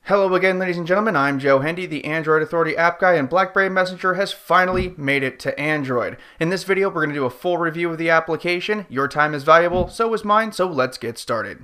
Hello again, ladies and gentlemen. I'm Joe Hendy, the Android Authority app guy, and Blackberry Messenger has finally made it to Android. In this video, we're going to do a full review of the application. Your time is valuable, so is mine, so let's get started.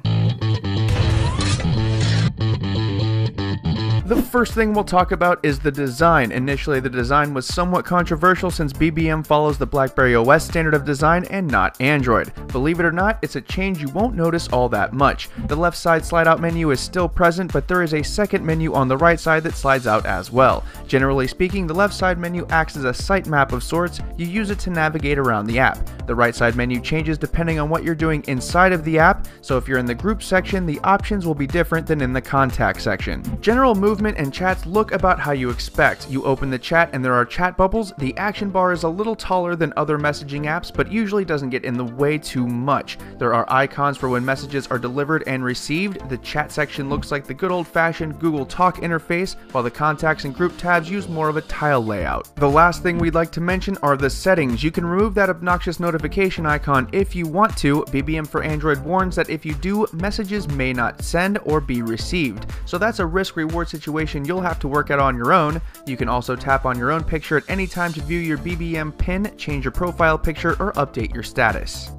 The first thing we'll talk about is the design. Initially, the design was somewhat controversial since BBM follows the Blackberry OS standard of design and not Android. Believe it or not, it's a change you won't notice all that much. The left side slide-out menu is still present, but there is a second menu on the right side that slides out as well. Generally speaking, the left side menu acts as a sitemap of sorts. You use it to navigate around the app. The right side menu changes depending on what you're doing inside of the app, so if you're in the group section, the options will be different than in the contact section. General movement and chats look about how you expect. You open the chat and there are chat bubbles. The action bar is a little taller than other messaging apps, but usually doesn't get in the way too much. There are icons for when messages are delivered and received. The chat section looks like the good old-fashioned Google Talk interface, while the contacts and group tabs use more of a tile layout. The last thing we'd like to mention are the settings. You can remove that obnoxious notification icon if you want to. BBM for Android warns that if you do, messages may not send or be received. So that's a risk-reward situation you'll have to work out on your own. You can also tap on your own picture at any time to view your BBM pin, change your profile picture, or update your status.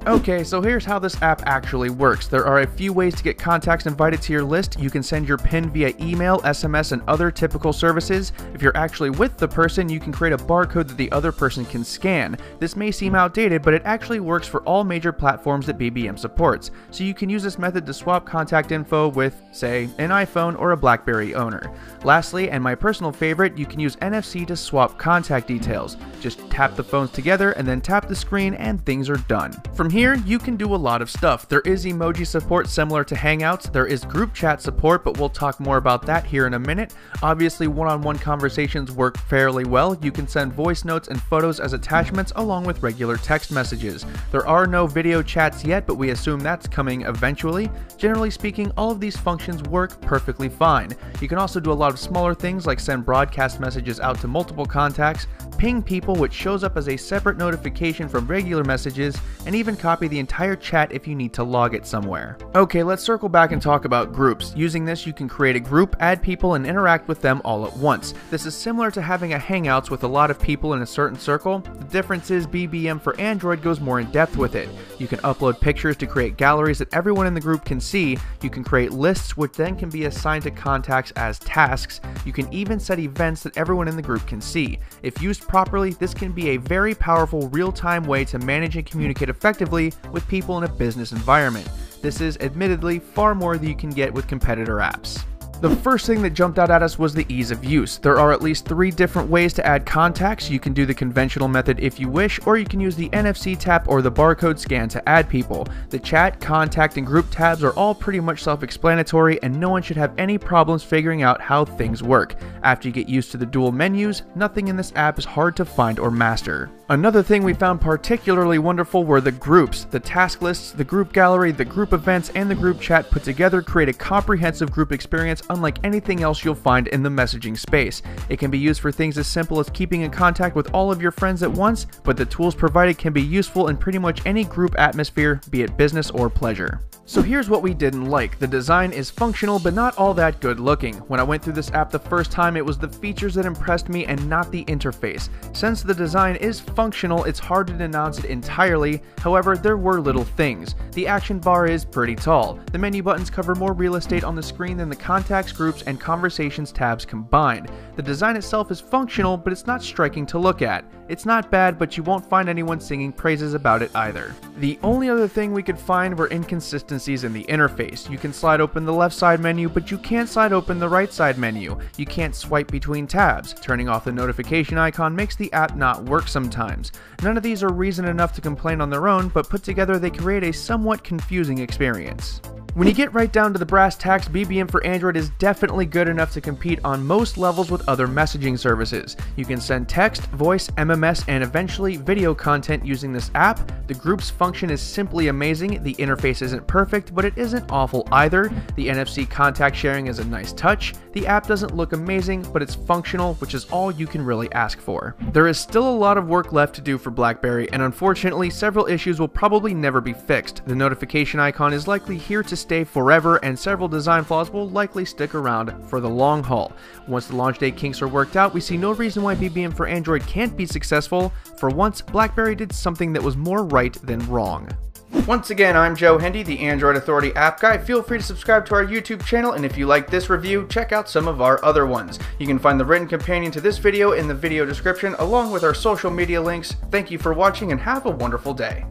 Okay, so here's how this app actually works. There are a few ways to get contacts invited to your list. You can send your pin via email, SMS, and other typical services. If you're actually with the person, you can create a barcode that the other person can scan. This may seem outdated, but it actually works for all major platforms that BBM supports. So you can use this method to swap contact info with, say, an iPhone or a Blackberry owner. Lastly, and my personal favorite, you can use NFC to swap contact details. Just tap the phones together and then tap the screen and things are done. From here, you can do a lot of stuff. There is emoji support similar to Hangouts. There is group chat support, but we'll talk more about that here in a minute. Obviously, one-on-one conversations work fairly well. You can send voice notes and photos as attachments along with regular text messages. There are no video chats yet, but we assume that's coming eventually. Generally speaking, all of these functions work perfectly fine. You can also do a lot of smaller things like send broadcast messages out to multiple contacts, ping people, which shows up as a separate notification from regular messages, and even copy the entire chat if you need to log it somewhere. Okay, let's circle back and talk about groups. Using this, you can create a group, add people, and interact with them all at once. This is similar to having a Hangouts with a lot of people in a certain circle. The difference is BBM for Android goes more in depth with it. You can upload pictures to create galleries that everyone in the group can see. You can create lists, which then can be assigned to contacts as tasks. You can even set events that everyone in the group can see. If used properly, this can be a very powerful real-time way to manage and communicate effectively with people in a business environment. This is admittedly far more than you can get with competitor apps. The first thing that jumped out at us was the ease of use. There are at least 3 different ways to add contacts. You can do the conventional method if you wish, or you can use the NFC tap or the barcode scan to add people. The chat, contact, and group tabs are all pretty much self-explanatory, and no one should have any problems figuring out how things work. After you get used to the dual menus, nothing in this app is hard to find or master. Another thing we found particularly wonderful were the groups. The task lists, the group gallery, the group events, and the group chat put together create a comprehensive group experience unlike anything else you'll find in the messaging space. It can be used for things as simple as keeping in contact with all of your friends at once, but the tools provided can be useful in pretty much any group atmosphere, be it business or pleasure. So here's what we didn't like. The design is functional, but not all that good looking. When I went through this app the first time, it was the features that impressed me and not the interface. Since the design is functional, it's hard to denounce it entirely. However, there were little things. The action bar is pretty tall. The menu buttons cover more real estate on the screen than the contacts, groups, and conversations tabs combined. The design itself is functional, but it's not striking to look at. It's not bad, but you won't find anyone singing praises about it either. The only other thing we could find were inconsistencies in the interface. You can slide open the left side menu, but you can't slide open the right side menu. You can't swipe between tabs. Turning off the notification icon makes the app not work sometimes. None of these are reason enough to complain on their own, but put together they create a somewhat confusing experience. When you get right down to the brass tacks, BBM for Android is definitely good enough to compete on most levels with other messaging services. You can send text, voice, MMS, and eventually video content using this app. The groups function is simply amazing. The interface isn't perfect, but it isn't awful either. The NFC contact sharing is a nice touch. The app doesn't look amazing, but it's functional, which is all you can really ask for. There is still a lot of work left to do for Blackberry, and unfortunately, several issues will probably never be fixed. The notification icon is likely here to stay forever, and several design flaws will likely stick around for the long haul. Once the launch date kinks are worked out, we see no reason why BBM for Android can't be successful. For once, BlackBerry did something that was more right than wrong. Once again, I'm Joe Hendy, the Android Authority app guy. Feel free to subscribe to our YouTube channel, and if you like this review, check out some of our other ones. You can find the written companion to this video in the video description, along with our social media links. Thank you for watching, and have a wonderful day.